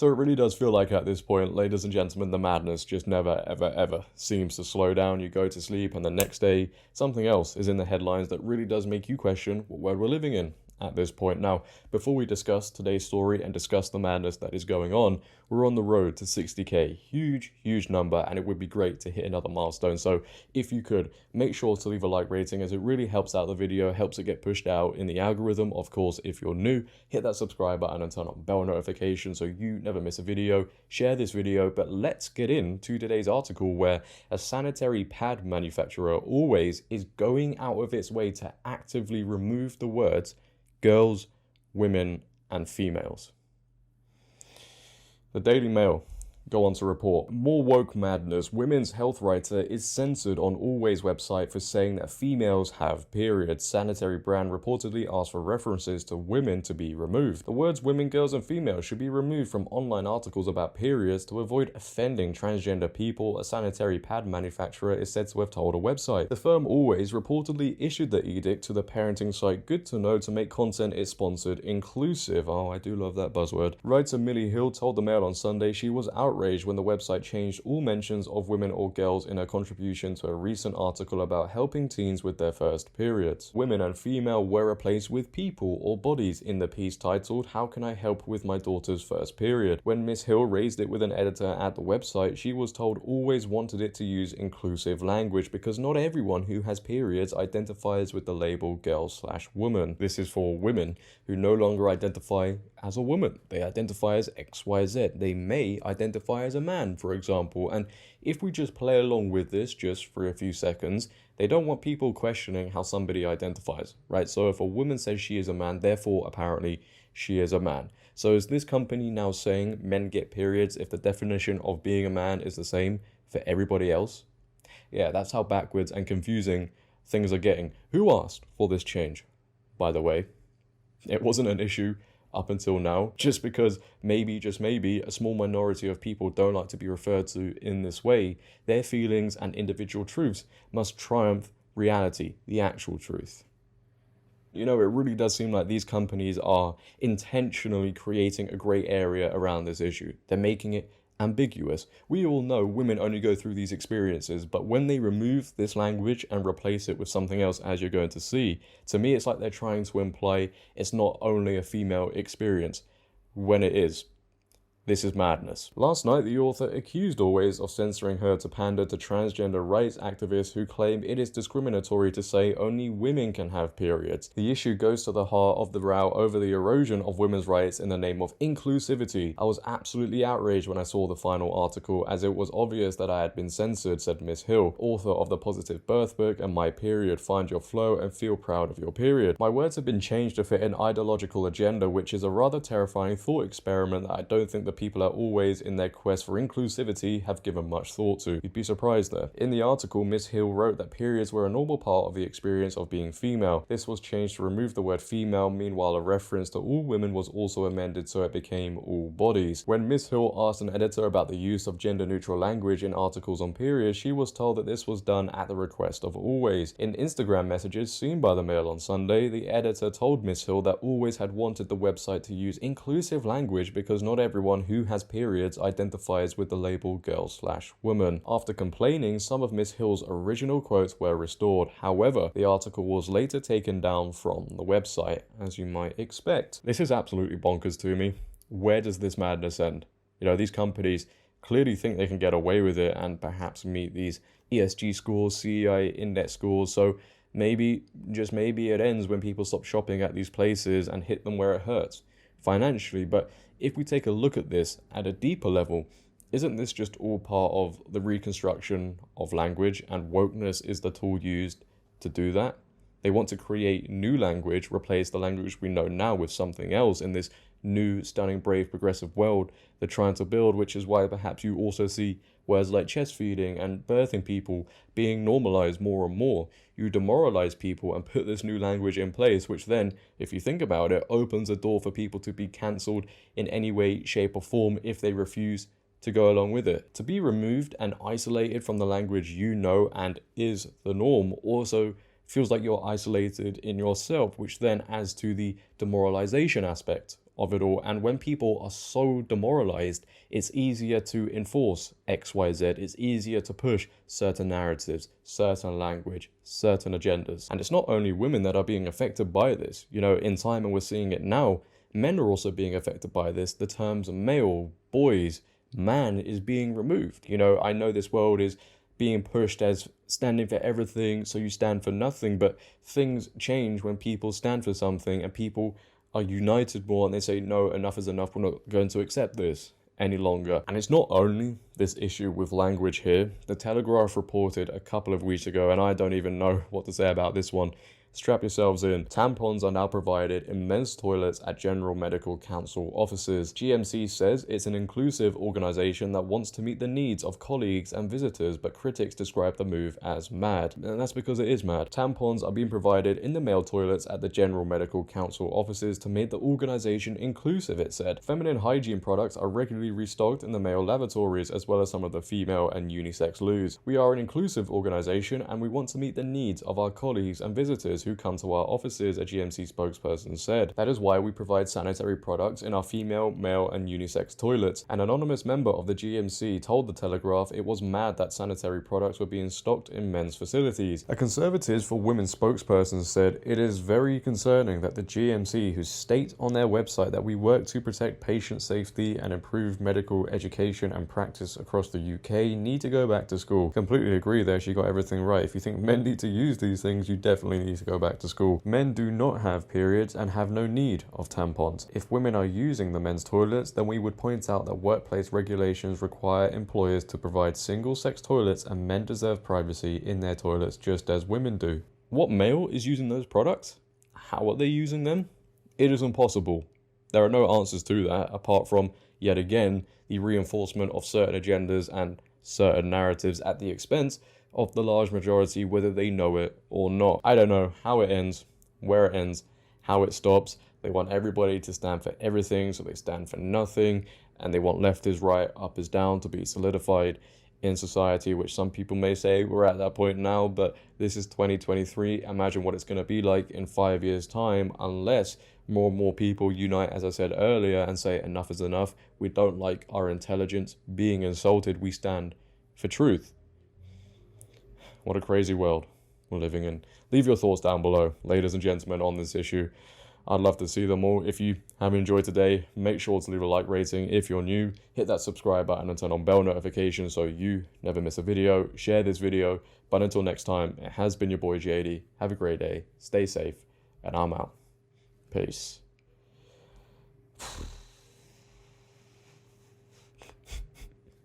So it really does feel like at this point, ladies and gentlemen, the madness just never, ever, ever seems to slow down. You go to sleep and the next day, something else is in the headlines that really does make you question what world we're living in at this point. Now, before we discuss today's story and discuss the madness that is going on, we're on the road to 60k. Huge number, and it would be great to hit another milestone. So if you could, make sure to leave a like rating, as it really helps out the video, helps it get pushed out in the algorithm. Of course, if you're new, hit that subscribe button and turn on bell notifications so you never miss a video. Share this video, but let's get into today's article, where a sanitary pad manufacturer always is going out of its way to actively remove the words girls, women, and females. The Daily Mail go on to report, more woke madness. Women's health writer is censored on Always website for saying that females have periods. Sanitary brand reportedly asked for references to women to be removed. The words women, girls, and females should be removed from online articles about periods to avoid offending transgender people, a sanitary pad manufacturer is said to have told a website. The firm Always reportedly issued the edict to the parenting site Good to Know to make content it sponsored inclusive. Oh, I do love that buzzword. Writer Milli Hill told the Mail on Sunday she was outraged when the website changed all mentions of women or girls in a contribution to a recent article about helping teens with their first periods. Women and female were replaced with people or bodies in the piece titled How Can I Help with My Daughter's First Period? When Miss Hill raised it with an editor at the website, she was told Always wanted it to use inclusive language because not everyone who has periods identifies with the label girl/woman. This is for women who no longer identify as a woman. They identify as XYZ. They may identify as a man, for example. And if we just play along with this just for a few seconds, they don't want people questioning how somebody identifies, right? So if a woman says she is a man, therefore apparently she is a man. So is this company now saying men get periods if the definition of being a man is the same for everybody else? Yeah, that's how backwards and confusing things are getting. Who asked for this change, by the way? It wasn't an issue up until now, just because maybe, just maybe, a small minority of people don't like to be referred to in this way. Their feelings and individual truths must triumph reality, the actual truth. You know, it really does seem like these companies are intentionally creating a grey area around this issue. They're making it ambiguous. We all know women only go through these experiences, but when they remove this language and replace it with something else, as you're going to see, to me it's like they're trying to imply it's not only a female experience, when it is. This is madness. Last night, the author accused Always of censoring her to pander to transgender rights activists who claim it is discriminatory to say only women can have periods. The issue goes to the heart of the row over the erosion of women's rights in the name of inclusivity. I was absolutely outraged when I saw the final article, as it was obvious that I had been censored, said Miss Hill, author of the Positive Birth book and My Period, Find Your Flow and Feel Proud of Your Period. My words have been changed to fit an ideological agenda, which is a rather terrifying thought experiment that I don't think the people are Always in their quest for inclusivity have given much thought to. You'd be surprised there. In the article, Miss Hill wrote that periods were a normal part of the experience of being female. This was changed to remove the word female, meanwhile a reference to all women was also amended so it became all bodies. When Miss Hill asked an editor about the use of gender-neutral language in articles on periods, she was told that this was done at the request of Always. In Instagram messages seen by the Mail on Sunday, the editor told Miss Hill that Always had wanted the website to use inclusive language because not everyone who has periods identifies with the label girl/woman. After complaining, some of Miss Hill's original quotes were restored. However, the article was later taken down from the website, as you might expect. This is absolutely bonkers to me. Where does this madness end? You know, these companies clearly think they can get away with it and perhaps meet these ESG scores, CEI index scores, so maybe, just maybe, it ends when people stop shopping at these places and hit them where it hurts financially. But if we take a look at this at a deeper level, isn't this just all part of the reconstruction of language, and wokeness is the tool used to do that? They want to create new language, replace the language we know now with something else in this new, stunning, brave, progressive world they're trying to build, which is why perhaps you also see words like chest feeding and birthing people being normalized more and more. You demoralize people and put this new language in place, which then, if you think about it, opens a door for people to be cancelled in any way, shape or form if they refuse to go along with it. To be removed and isolated from the language you know and is the norm also feels like you're isolated in yourself, which then adds to the demoralization aspect of it all. And when people are so demoralized, it's easier to enforce XYZ. It's easier to push certain narratives, certain language, certain agendas. And it's not only women that are being affected by this. You know, in time, and we're seeing it now, men are also being affected by this. The terms male, boys, man is being removed. You know, I know this world is being pushed as standing for everything, so you stand for nothing, but things change when people stand for something and people are united more and they say, no, enough is enough, we're not going to accept this any longer. And it's not only this issue with language here. The Telegraph reported a couple of weeks ago, and I don't even know what to say about this one. Strap yourselves in. Tampons are now provided in men's toilets at General Medical Council offices. GMC says it's an inclusive organisation that wants to meet the needs of colleagues and visitors, but critics describe the move as mad. And that's because it is mad. Tampons are being provided in the male toilets at the General Medical Council offices to make the organisation inclusive, it said. Feminine hygiene products are regularly restocked in the male lavatories, as well as some of the female and unisex loos. We are an inclusive organisation and we want to meet the needs of our colleagues and visitors who come to our offices, a GMC spokesperson said. That is why we provide sanitary products in our female, male and unisex toilets. An anonymous member of the GMC told the Telegraph it was mad that sanitary products were being stocked in men's facilities. A Conservatives for Women spokesperson said, it is very concerning that the GMC, who state on their website that we work to protect patient safety and improve medical education and practice across the UK, need to go back to school. Completely agree there, she got everything right. If you think men need to use these things, you definitely need to go back to school. Men do not have periods and have no need of tampons. If women are using the men's toilets, then we would point out that workplace regulations require employers to provide single-sex toilets, and men deserve privacy in their toilets just as women do. What male is using those products? How are they using them? It is impossible. There are no answers to that, apart from, yet again, the reinforcement of certain agendas and certain narratives at the expense of the large majority, whether they know it or not. I don't know how it ends, where it ends, how it stops. They want everybody to stand for everything, so they stand for nothing, and they want left is right, up is down to be solidified in society, which some people may say we're at that point now, but this is 2023. Imagine what it's going to be like in 5 years' time, unless more and more people unite, as I said earlier, and say enough is enough. We don't like our intelligence being insulted. We stand for truth. What a crazy world we're living in. Leave your thoughts down below, ladies and gentlemen, on this issue. I'd love to see them all. If you have enjoyed today, make sure to leave a like rating. If you're new, hit that subscribe button and turn on bell notifications so you never miss a video. Share this video. But until next time, it has been your boy JD. Have a great day. Stay safe. And I'm out. Peace.